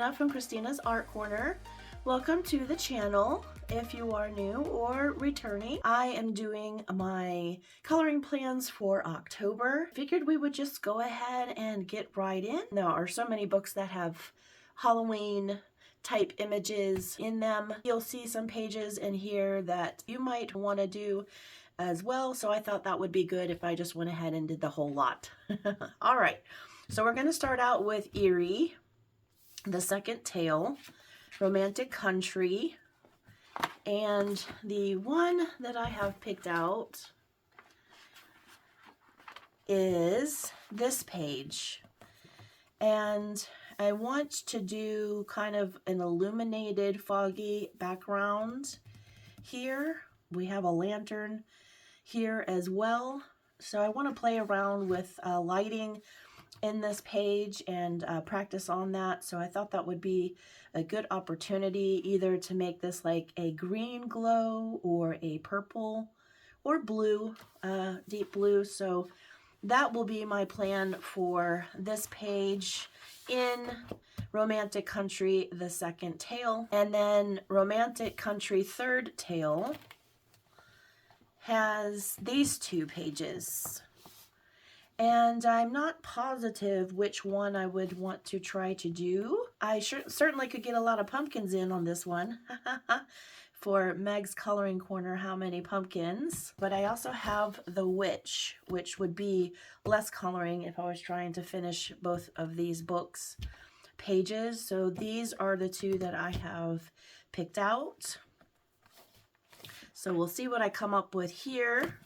Christina from Christina's Art Corner. Welcome to the channel. If you are new or returning, I am doing my coloring plans for October. Figured we would just go ahead and get right in. There are so many books that have Halloween type images in them. You'll see some pages in here that you might want to do as well, so I thought that would be good if I just went ahead and did the whole lot. All right, so we're going to start out with Eerie, the second tale, Romantic Country, and the one that I have picked out is this page. And I want to do kind of an illuminated, foggy background here. We have a lantern here as well. So I want to play around with lighting in this page and practice on that. So I thought that would be a good opportunity either to make this like a green glow or a purple or blue, deep blue. So that will be my plan for this page in Romantic Country, the second tale. And then Romantic Country, third tale has these two pages. And I'm not positive which one I would want to try to do. I certainly could get a lot of pumpkins in on this one. For Meg's Coloring Corner, how many pumpkins? But I also have the Witch, which would be less coloring if I was trying to finish both of these books pages. So these are the two that I have picked out. So we'll see what I come up with here.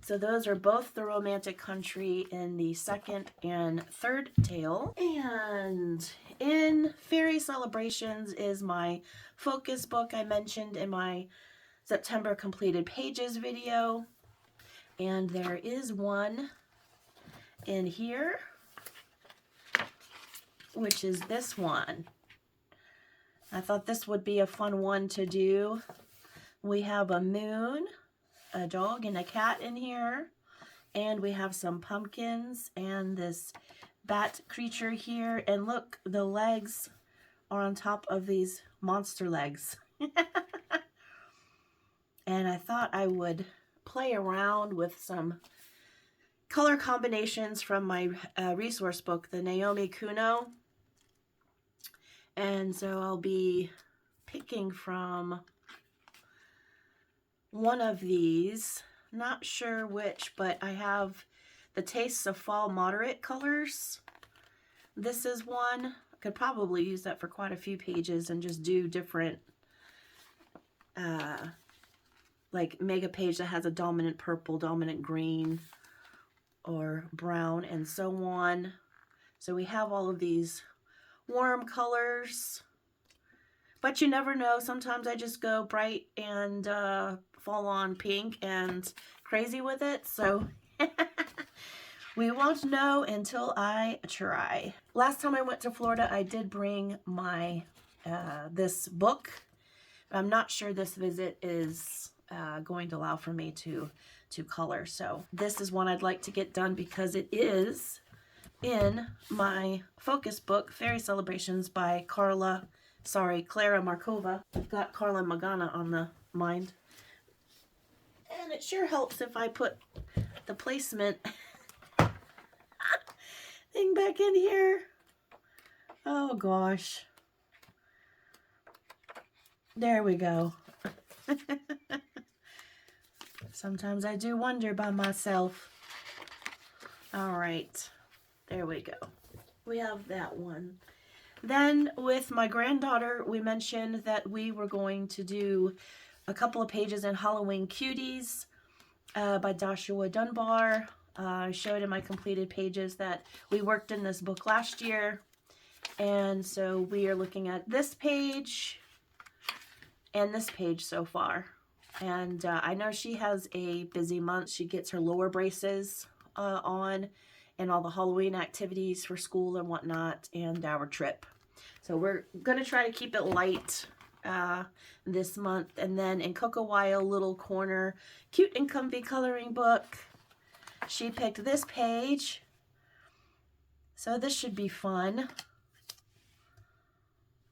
So those are both the Romantic Country in the second and third tale. And in Fairy Celebrations is my focus book I mentioned in my September completed pages video. And there is one in here, which is this one. I thought this would be a fun one to do. We have a moon, a dog, and a cat in here. And we have some pumpkins and this bat creature here. And look, the legs are on top of these monster legs. And I thought I would play around with some color combinations from my resource book, the Naomi Kuno. And so I'll be picking from one of these, not sure which, but I have the Tastes of Fall Moderate colors. This is one. I could probably use that for quite a few pages and just do different, like make a page that has a dominant purple, dominant green, or brown, and so on. So we have all of these warm colors. But you never know. Sometimes I just go bright and fall on pink and crazy with it. So we won't know until I try. Last time I went to Florida, I did bring my this book. I'm not sure this visit is going to allow for me to color. So this is one I'd like to get done because it is in my focus book, Fairy Celebrations by Clara Markova. I've got Carla Magana on the mind. And it sure helps if I put the placement thing back in here. Oh gosh. There we go. Sometimes I do wonder by myself. All right. There we go. We have that one. Then with my granddaughter, we mentioned that we were going to do a couple of pages in Halloween Cuties by Joshua Dunbar. I showed in my completed pages that we worked in this book last year. And so we are looking at this page and this page so far. And I know she has a busy month. She gets her lower braces on and all the Halloween activities for school and whatnot, and our trip. So we're going to try to keep it light this month. And then in Coco Wile Little Corner, Cute and Comfy Coloring Book, she picked this page. So this should be fun.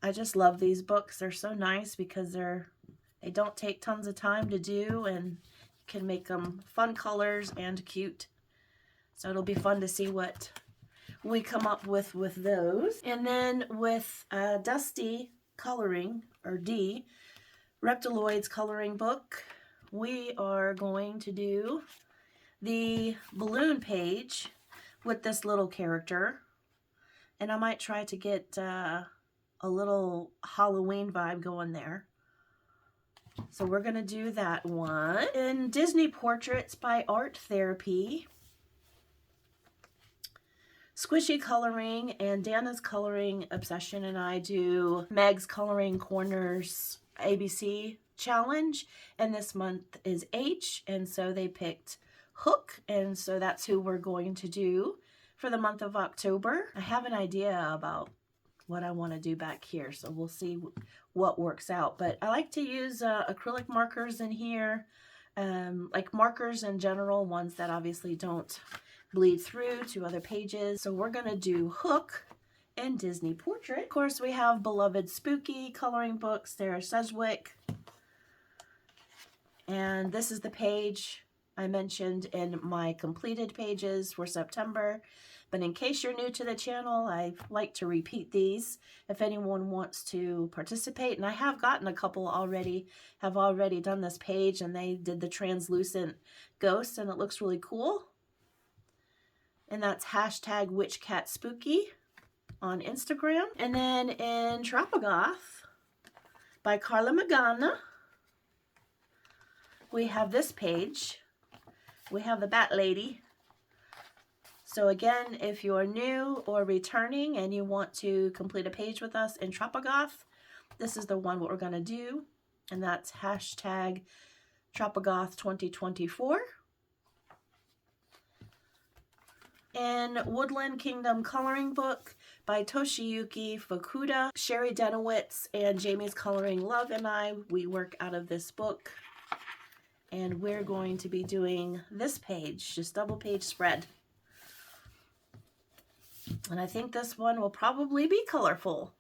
I just love these books. They're so nice because they don't take tons of time to do, and you can make them fun colors and cute. So it'll be fun to see what we come up with those. And then with Dusty Coloring, or D, Reptiloids coloring book, we are going to do the balloon page with this little character. And I might try to get a little Halloween vibe going there. So we're going to do that one. In Disney Portraits by Art Therapy, Squishy Coloring and Dana's Coloring Obsession and I do Meg's Coloring Corners ABC Challenge, and this month is H, and so they picked Hook, and so that's who we're going to do for the month of October. I have an idea about what I want to do back here, so we'll see what works out. But I like to use acrylic markers in here, like markers in general, ones that obviously don't bleed through to other pages. So we're going to do Hook and Disney Portrait. Of course, we have beloved Spooky coloring books. Sarah Sedgwick. And this is the page I mentioned in my completed pages for September. But in case you're new to the channel, I like to repeat these if anyone wants to participate. And I have gotten a couple already, have already done this page, and they did the translucent ghost, and it looks really cool. And that's hashtag WitchCatSpooky on Instagram. And then in Tropigoth by Carla Magana, we have this page. We have the Bat Lady. So again, if you're new or returning and you want to complete a page with us in Tropigoth, this is the one what we're going to do. And that's hashtag Tropigoth 2024. In Woodland Kingdom Coloring Book by Toshiyuki Fukuda, Sherry Denowitz and Jamie's Coloring Love and I, we work out of this book. And we're going to be doing this page, just double page spread. And I think this one will probably be colorful.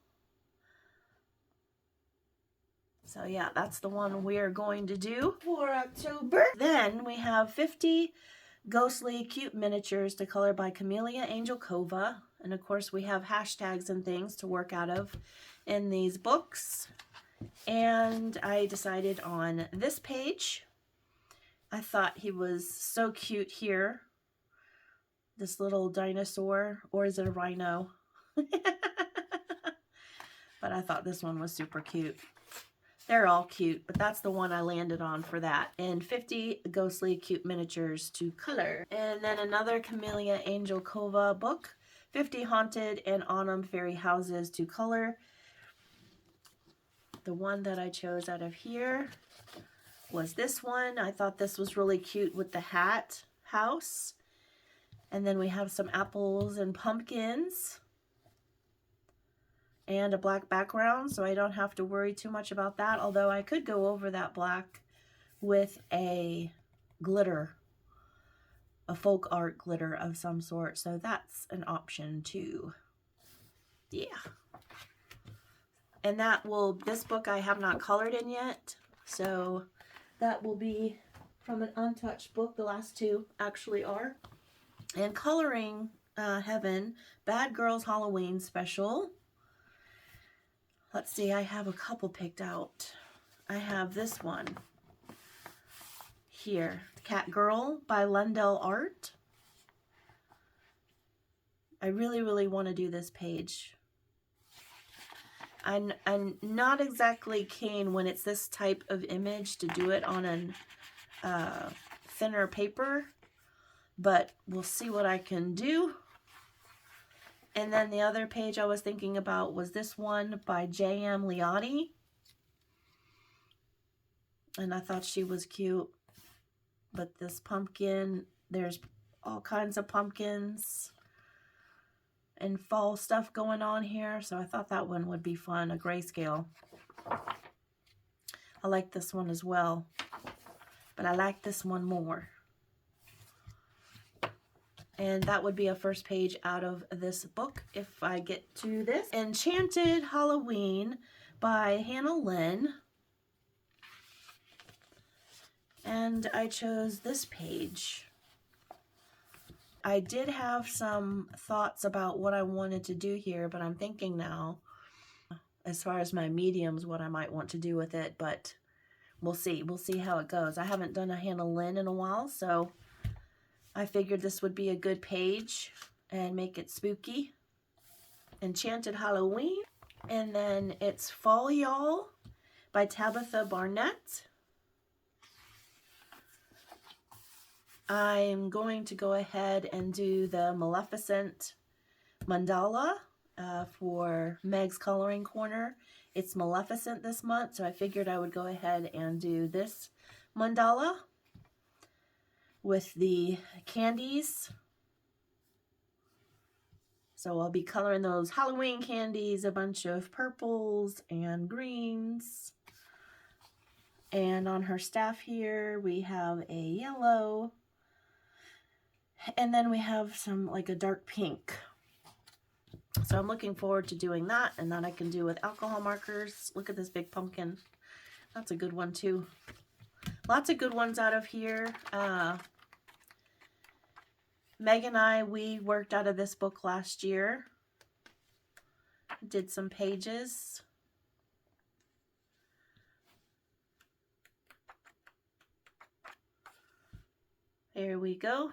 So yeah, that's the one we're going to do for October. Then we have 50 ghostly cute miniatures to color by Camellia Angelkova. And of course we have hashtags and things to work out of in these books. And I decided on this page. I thought he was so cute here. This little dinosaur, or is it a rhino? But I thought this one was super cute. They're all cute, but that's the one I landed on for that. And 50 ghostly cute miniatures to color. And then another Camellia Angelkova book, 50 haunted and autumn fairy houses to color. The one that I chose out of here was this one. I thought this was really cute with the hat house. And then we have some apples and pumpkins and a black background, so I don't have to worry too much about that, although I could go over that black with a glitter, a folk art glitter of some sort, so that's an option too. Yeah. And that will, this book I have not colored in yet, so that will be from an untouched book. The last two actually are. And Coloring Heaven, Bad Girls Halloween Special. Let's see, I have a couple picked out. I have this one here, Cat Girl by Lundell Art. I really, really want to do this page. I'm not exactly keen when it's this type of image to do it on a thinner paper, but we'll see what I can do. And then the other page I was thinking about was this one by J.M. Liotti. And I thought she was cute. But this pumpkin, there's all kinds of pumpkins and fall stuff going on here. So I thought that one would be fun, a grayscale. I like this one as well, but I like this one more. And that would be a first page out of this book if I get to this. Enchanted Halloween by Hannah Lynn. And I chose this page. I did have some thoughts about what I wanted to do here, but I'm thinking now, as far as my mediums, what I might want to do with it, but we'll see. We'll see how it goes. I haven't done a Hannah Lynn in a while, so I figured this would be a good page and make it spooky. Enchanted Halloween. And then it's Fall Y'all by Tabitha Barnett. I'm going to go ahead and do the Maleficent mandala for Meg's Coloring Corner. It's Maleficent this month, so I figured I would go ahead and do this mandala with the candies. So I'll be coloring those Halloween candies, a bunch of purples and greens. And on her staff here, we have a yellow. And then we have some, like a dark pink. So I'm looking forward to doing that. And that I can do with alcohol markers. Look at this big pumpkin. That's a good one too. Lots of good ones out of here. Meg and I, we worked out of this book last year. Did some pages. There we go.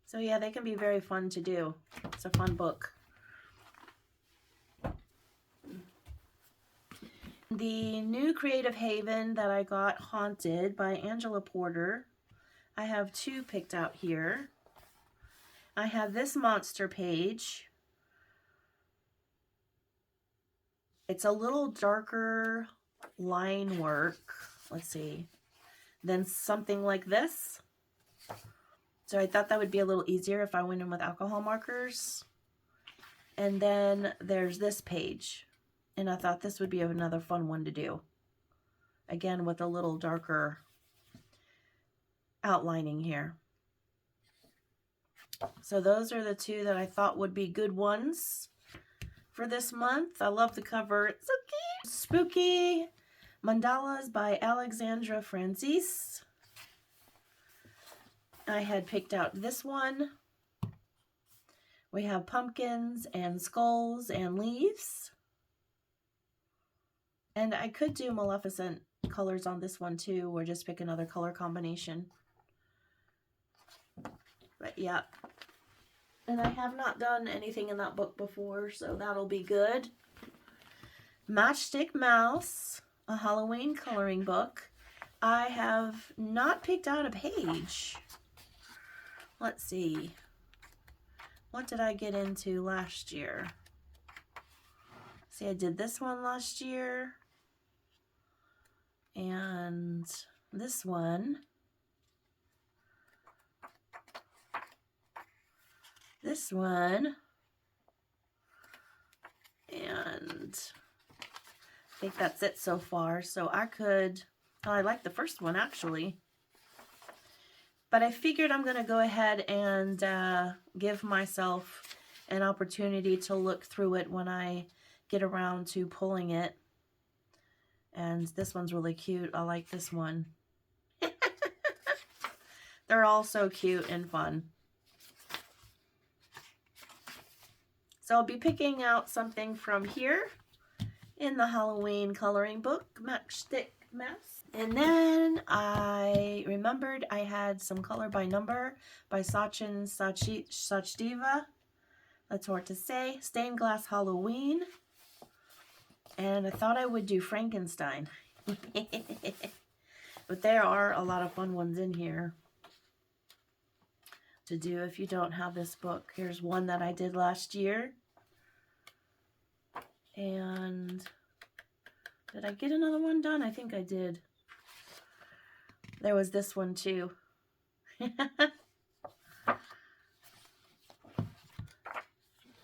So yeah, they can be very fun to do. It's a fun book. The new Creative Haven that I got, Haunted by Angela Porter. I have two picked out here. I have this monster page. It's a little darker line work, let's see, than something like this. So I thought that would be a little easier if I went in with alcohol markers. And then there's this page. And I thought this would be another fun one to do. Again, with a little darker outlining here. So those are the two that I thought would be good ones for this month. I love the cover. It's so cute. Spooky Mandalas by Alexandra Francis. I had picked out this one. We have pumpkins and skulls and leaves. And I could do Maleficent colors on this one too, or just pick another color combination. But yeah. And I have not done anything in that book before, so that'll be good. Matchstick Mouse, a Halloween coloring book. I have not picked out a page. Let's see. What did I get into last year? See, I did this one last year. And this one. This one. And I think that's it so far. So I could, oh, I like the first one actually. But I figured I'm going to go ahead and give myself an opportunity to look through it when I get around to pulling it. And this one's really cute. I like this one. They're all so cute and fun. So I'll be picking out something from here in the Halloween coloring book, Matchstick Mouse. And then I remembered I had some color by number by Sachin Sachdeva. That's hard to say. Stained Glass Halloween. And I thought I would do Frankenstein. But there are a lot of fun ones in here to do if you don't have this book. Here's one that I did last year. And did I get another one done? I think I did. There was this one too.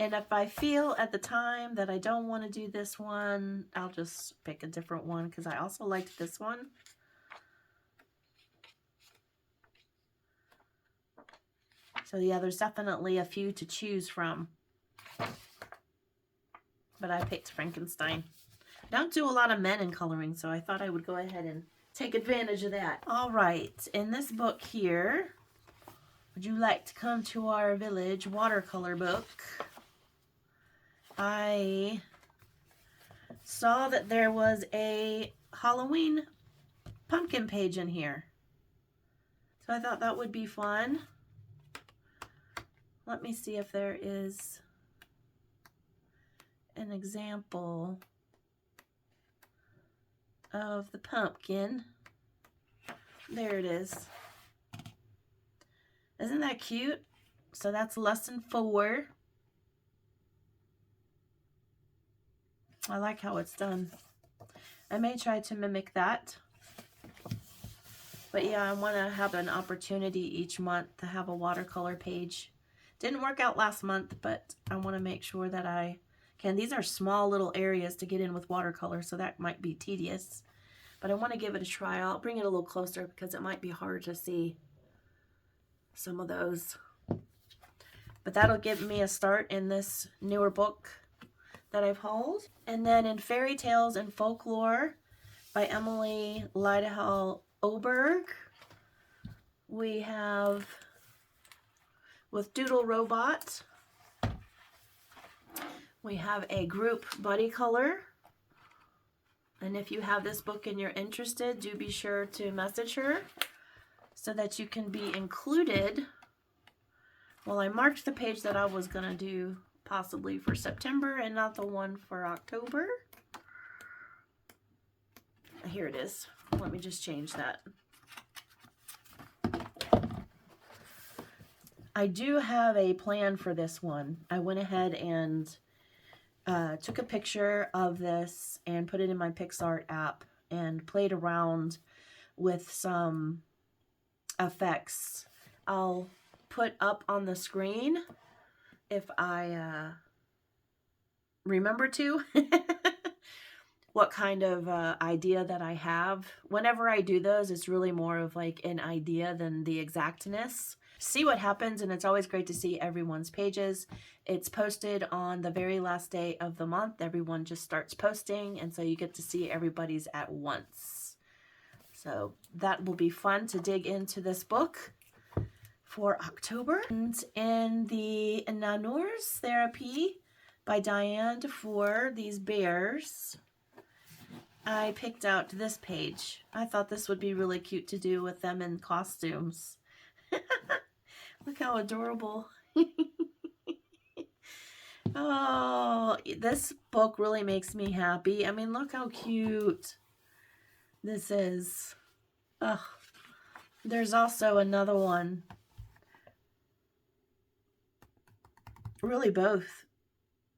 And if I feel at the time that I don't want to do this one, I'll just pick a different one because I also liked this one. So yeah, there's definitely a few to choose from. But I picked Frankenstein. I don't do a lot of men in coloring, so I thought I would go ahead and take advantage of that. All right, in this book here, would you like to come to our village watercolor book? I saw that there was a Halloween pumpkin page in here. So I thought that would be fun. Let me see if there is an example of the pumpkin. There it is. Isn't that cute? So that's lesson 4. I like how it's done. I may try to mimic that. But yeah, I want to have an opportunity each month to have a watercolor page. Didn't work out last month, but I want to make sure that I can. These are small little areas to get in with watercolor, so that might be tedious. But I want to give it a try. I'll bring it a little closer because it might be hard to see some of those. But that'll give me a start in this newer book that I've hauled. And then in Fairytales and Folklore by Emily Lydehall Oberg, we have with Doodle Robot, we have a group buddy color. And if you have this book and you're interested, do be sure to message her so that you can be included. Well, I marked the page that I was going to do possibly for September and not the one for October. Here it is. Let me just change that. I do have a plan for this one. I went ahead and took a picture of this and put it in my PixArt app and played around with some effects. I'll put up on the screen if I remember to what kind of idea that I have. Whenever I do those, it's really more of like an idea than the exactness. See what happens, and it's always great to see everyone's pages. It's posted on the very last day of the month. Everyone just starts posting, and so you get to see everybody's at once. So that will be fun to dig into this book for October. And in the Nanurs Therapy by Diane for these bears, I picked out this page. I thought this would be really cute to do with them in costumes. Look how adorable. Oh, this book really makes me happy. I mean, look how cute this is. Ugh. There's also another one. Really both.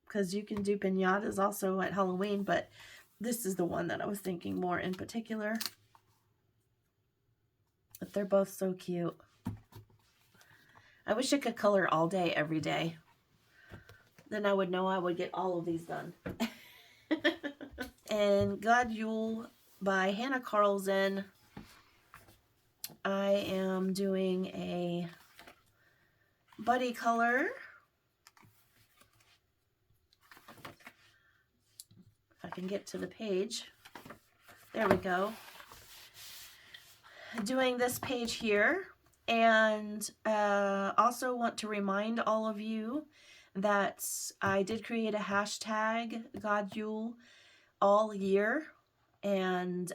Because you can do piñatas also at Halloween, but this is the one that I was thinking more in particular. But they're both so cute. I wish I could color all day, every day. Then I would know I would get all of these done. And God Yule by Hannah Carlson. I am doing a buddy color. If I can get to the page. There we go. Doing this page here. And also want to remind all of you that I did create a hashtag, God Yule, all year. And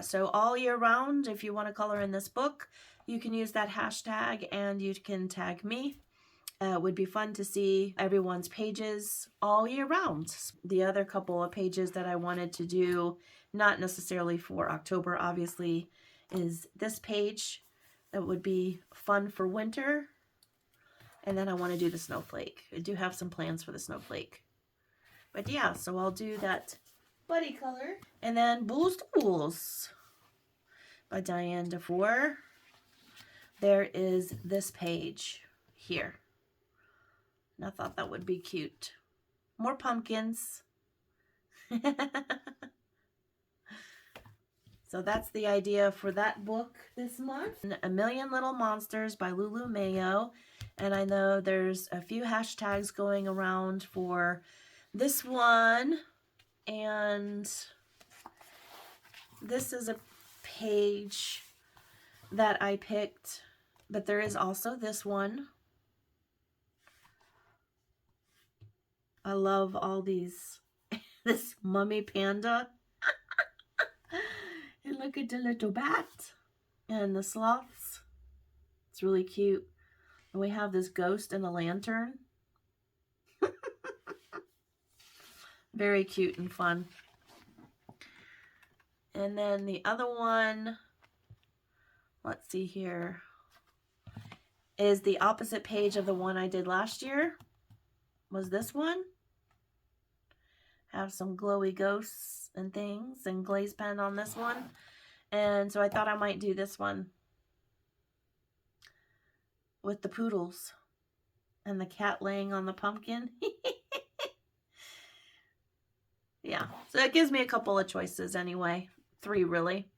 so all year round, if you want to color in this book, you can use that hashtag and you can tag me. It would be fun to see everyone's pages all year round. The other couple of pages that I wanted to do, not necessarily for October, obviously, is this page. That would be fun for winter. And then I want to do the snowflake. I do have some plans for the snowflake. But yeah, so I'll do that buddy color. And then Bulls by Diane DeFore. There is this page here. And I thought that would be cute. More pumpkins. So that's the idea for that book this month. A Million Little Monsters by Lulu Mayo. And I know there's a few hashtags going around for this one. And this is a page that I picked, but there is also this one. I love all these. This mummy panda. And look at the little bat and the sloths. It's really cute. And we have this ghost and a lantern. Very cute and fun. And then the other one, let's see here, is the opposite page of the one I did last year. Was this one. Have some glowy ghosts and things and glaze pen on this one. And so I thought I might do this one with the poodles and the cat laying on the pumpkin. Yeah, so it gives me a couple of choices anyway. 3 really.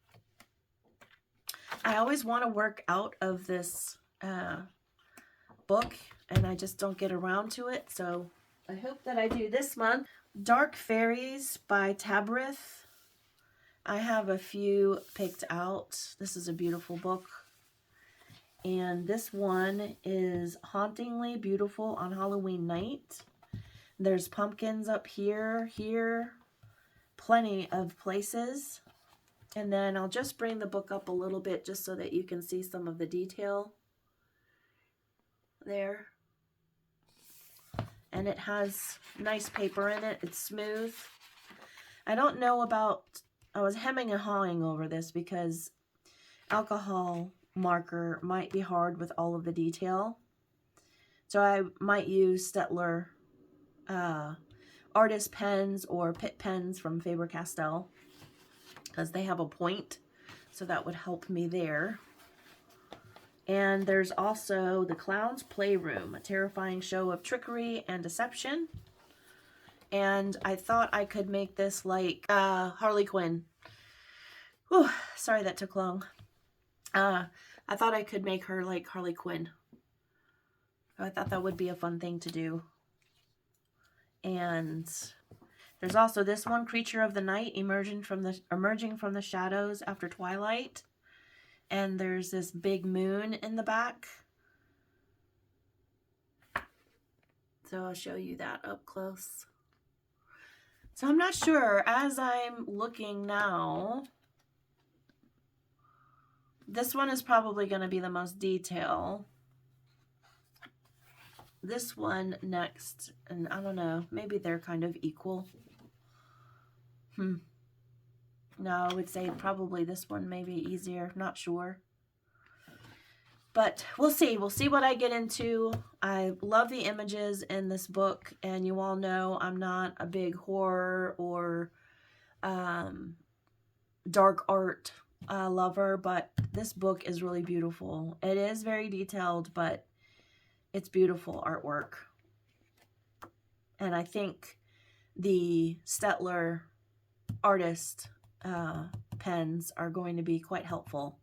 I always want to work out of this book and I just don't get around to it. So I hope that I do this month. Dark Fairies by Tabrith. I have a few picked out. This is a beautiful book. And this one is hauntingly beautiful on Halloween night. There's pumpkins up here, plenty of places. And then I'll just bring the book up a little bit just so that you can see some of the detail there. And it has nice paper in it. It's smooth. I don't know about, I was hemming and hawing over this because alcohol marker might be hard with all of the detail. So I might use Stettler artist pens or Pitt pens from Faber-Castell because they have a point. So that would help me there. And there's also The Clown's Playroom, a terrifying show of trickery and deception. And I thought I could make this like Harley Quinn. Whew, sorry that took long. I thought I could make her like Harley Quinn. I thought that would be a fun thing to do. And there's also this one, Creature of the Night, emerging from the shadows after twilight. And there's this big moon in the back. So I'll show you that up close. So I'm not sure, as I'm looking now, this one is probably going to be the most detail. This one next, and I don't know, maybe they're kind of equal. No, I would say probably this one may be easier. Not sure. But we'll see. We'll see what I get into. I love the images in this book. And you all know I'm not a big horror or dark art lover. But this book is really beautiful. It is very detailed, but it's beautiful artwork. And I think the Stettler artist pens are going to be quite helpful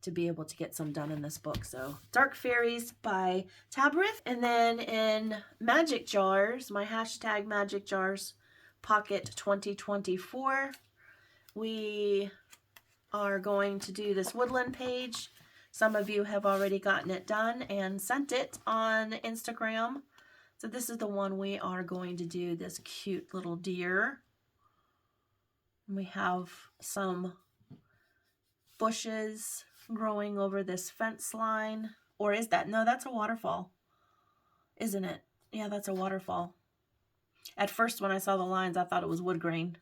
to be able to get some done in this book. So Dark Fairies by Tabrith. And then in Magic Jars, my hashtag Magic Jars Pocket 2024, we are going to do this Woodland page. Some of you have already gotten it done and sent it on Instagram. So this is the one we are going to do, this cute little deer. We have some bushes growing over this fence line. Or is that? No, that's a waterfall. Isn't it? Yeah, that's a waterfall. At first when I saw the lines, I thought it was wood grain.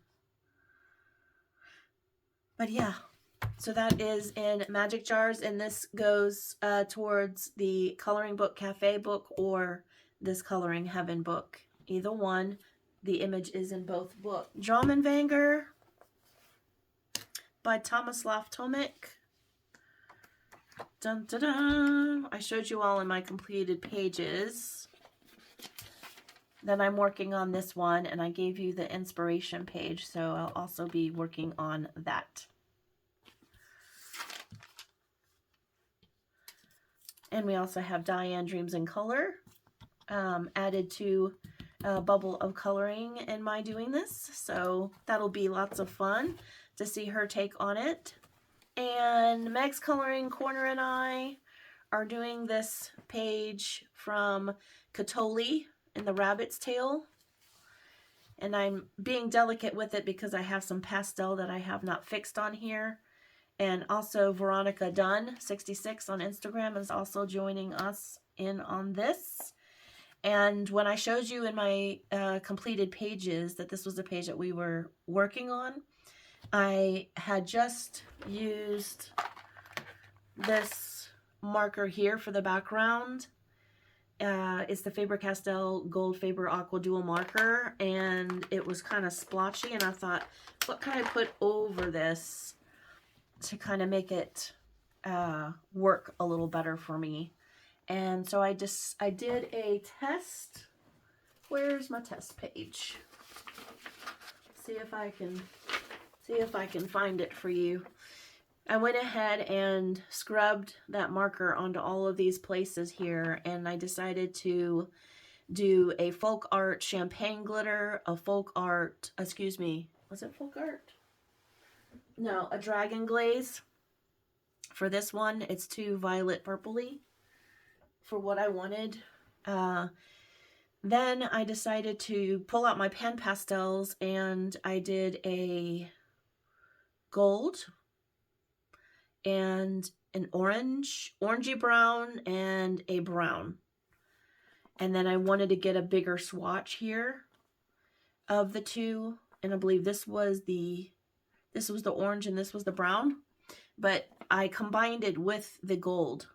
But yeah, so that is in Magic Jars. And this goes towards the Coloring Book Cafe book or this Coloring Heaven book. Either one. The image is in both books. Dromenvanger by Tomislav Tomic. Dun, dun, dun. I showed you all in my completed pages. Then I'm working on this one, and I gave you the inspiration page, so I'll also be working on that. And we also have Diane Dreams in Color added to a bubble of coloring in my doing this. So that'll be lots of fun to see her take on it. And Meg's Coloring Corner and I are doing this page from Katoli in the Rabbit's Tail. And I'm being delicate with it because I have some pastel that I have not fixed on here. And also Veronica Dunn 66 on Instagram is also joining us in on this. And when I showed you in my completed pages that this was the page that we were working on, I had just used this marker here for the background. It's the Faber-Castell Gold Faber Aqua Dual Marker, and it was kind of splotchy, and I thought, what can I put over this to kind of make it work a little better for me? And so I did a test. Where's my test page? See if I can find it for you. I went ahead and scrubbed that marker onto all of these places here, and I decided to do a folk art champagne glitter, a folk art, excuse me, was it folk art? No, a dragon glaze. For this one, it's too violet purpley for what I wanted. Then I decided to pull out my pan pastels, and I did a gold and an orangey brown, and a brown. And then I wanted to get a bigger swatch here of the two, and I believe this was the orange and this was the brown, but I combined it with the gold.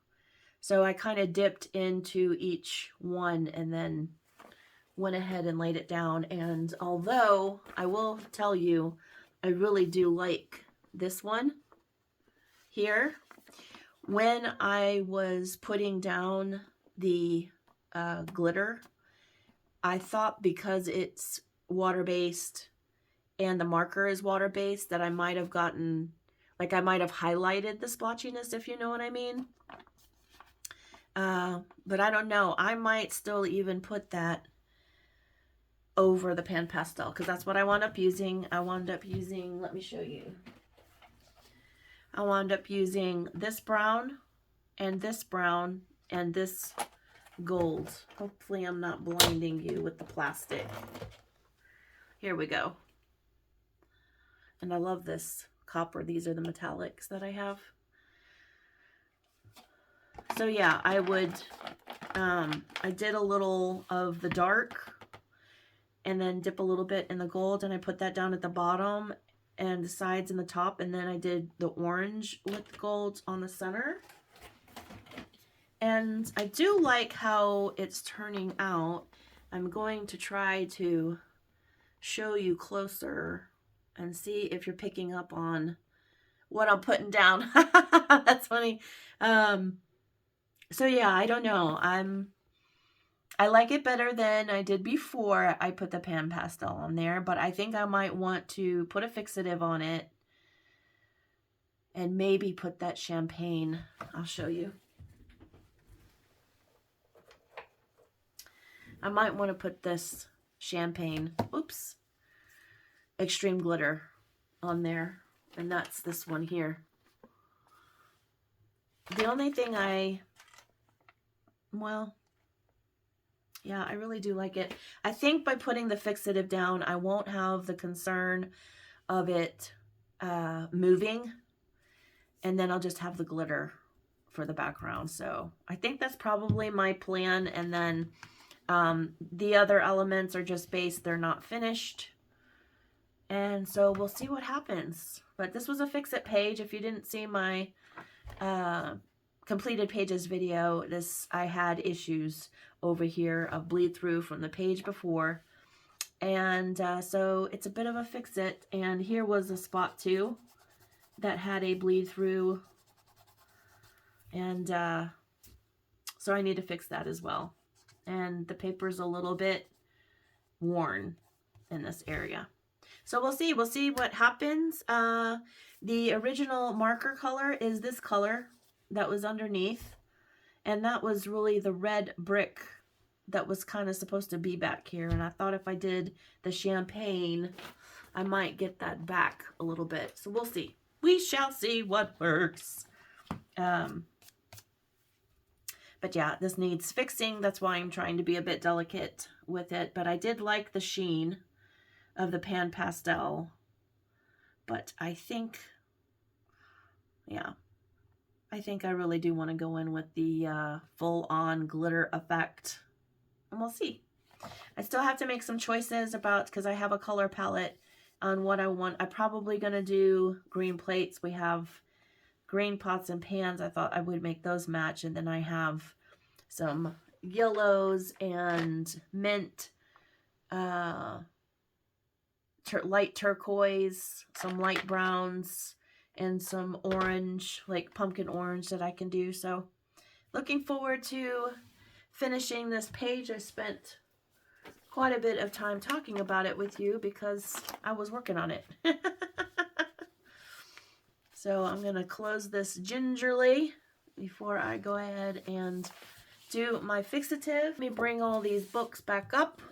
So I kind of dipped into each one and then went ahead and laid it down. And although I will tell you, I really do like this one here. When I was putting down the glitter, I thought because it's water-based and the marker is water-based that I might have gotten, like I might have highlighted the splotchiness, if you know what I mean. But I don't know. I might still even put that over the pan pastel because that's what I wound up using. I wound up using, let me show you. I wound up using this brown and this gold. Hopefully I'm not blinding you with the plastic. Here we go. And I love this copper. These are the metallics that I have. So yeah, I did a little of the dark and then dip a little bit in the gold, and I put that down at the bottom and the sides and the top, and then I did the orange with gold on the center. And I do like how it's turning out. I'm going to try to show you closer and see if you're picking up on what I'm putting down. That's funny. So yeah, I don't know. I like it better than I did before I put the pan pastel on there, but I think I might want to put a fixative on it and maybe put that champagne. I'll show you. I might want to put this champagne, oops, extreme glitter on there, and that's this one here. The only thing well, yeah, I really do like it. I think by putting the fixative down, I won't have the concern of it moving, and then I'll just have the glitter for the background. So I think that's probably my plan, and then the other elements are just base, they're not finished. And so we'll see what happens. But this was a fix-it page. If you didn't see my completed pages video, I had issues over here of bleed through from the page before. And so it's a bit of a fix-it. And here was a spot too that had a bleed through. And so I need to fix that as well. And the paper's a little bit worn in this area. So we'll see what happens. The original marker color is this color that was underneath. And that was really the red brick that was kind of supposed to be back here. And I thought if I did the champagne, I might get that back a little bit. So we'll see. We shall see what works. But yeah, this needs fixing. That's why I'm trying to be a bit delicate with it. But I did like the sheen of the pan pastel. But I think, yeah, I think I really do want to go in with the full-on glitter effect. And we'll see. I still have to make some choices about, because I have a color palette on what I want. I'm probably going to do green plates. We have green pots and pans. I thought I would make those match. And then I have some yellows and mint, light turquoise, some light browns, and some orange, like pumpkin orange that I can do. So looking forward to finishing this page. I spent quite a bit of time talking about it with you because I was working on it. So I'm going to close this gingerly before I go ahead and do my fixative. Let me bring all these books back up.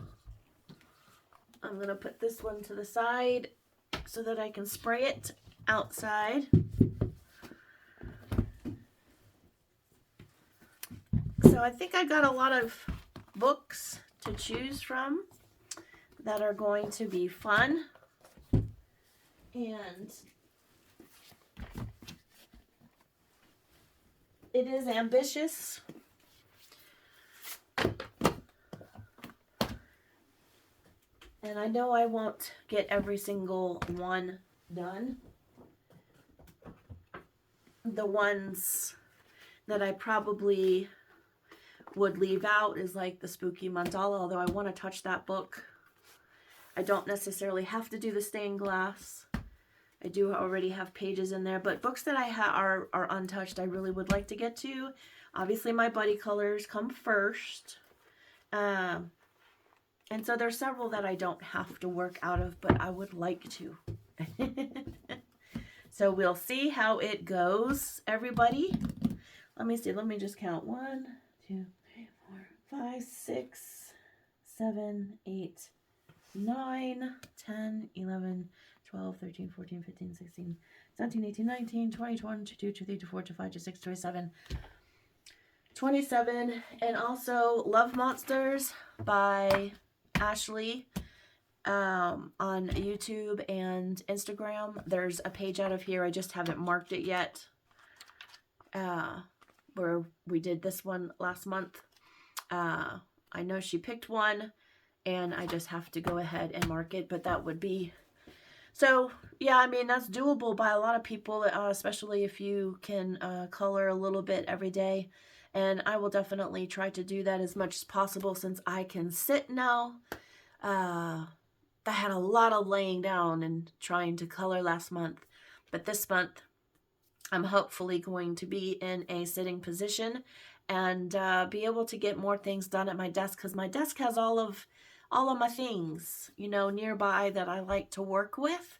I'm going to put this one to the side so that I can spray it outside. So I think I got a lot of books to choose from that are going to be fun. And it is ambitious. And I know I won't get every single one done. The ones that I probably would leave out is like the Spooky Mandala, although I want to touch that book. I don't necessarily have to do the stained glass. I do already have pages in there, but books that I are untouched I really would like to get to. Obviously my buddy colors come first. And so there's several that I don't have to work out of, but I would like to. So we'll see how it goes, everybody. Let me see. Let me just count. 1, 2, 3, 4, 5, 6, 7, 8, 9, 10, 11, 12, 13, 14, 15, 16, 17, 18, 19, 20, 21, 22, 23, 24, 25, 26, 27, 27, and also Love Monsters by Ashley on YouTube and Instagram. There's a page out of here. I just haven't marked it yet. Where we did this one last month. I know she picked one and I just have to go ahead and mark it, but that would be... So, yeah, I mean, that's doable by a lot of people, especially if you can color a little bit every day. And I will definitely try to do that as much as possible since I can sit now. I had a lot of laying down and trying to color last month. But this month, I'm hopefully going to be in a sitting position and be able to get more things done at my desk, because my desk has all of my things, you know, nearby that I like to work with.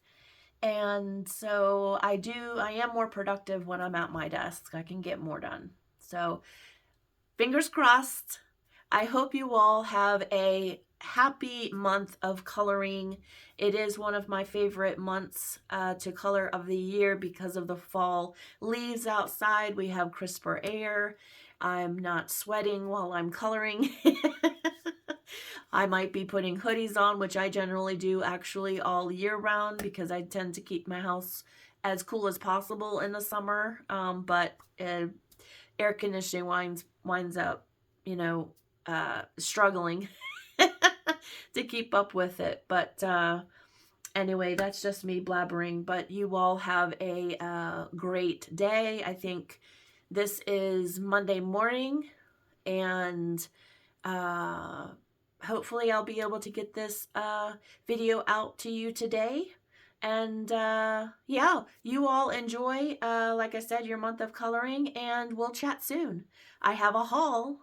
And so I am more productive when I'm at my desk. I can get more done. So fingers crossed. I hope you all have a happy month of coloring. It is one of my favorite months to color of the year because of the fall leaves outside. We have crisper air. I'm not sweating while I'm coloring. I might be putting hoodies on, which I generally do actually all year round because I tend to keep my house as cool as possible in the summer. But air conditioning winds up, you know, struggling to keep up with it. But anyway, that's just me blabbering. But you all have a great day. I think this is Monday morning, and hopefully I'll be able to get this video out to you today. And yeah, you all enjoy, like I said, your month of coloring, and we'll chat soon. I have a haul.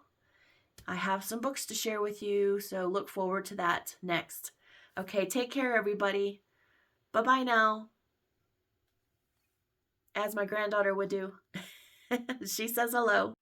I have some books to share with you, so look forward to that next. Okay, take care, everybody. Bye-bye now. As my granddaughter would do. She says hello.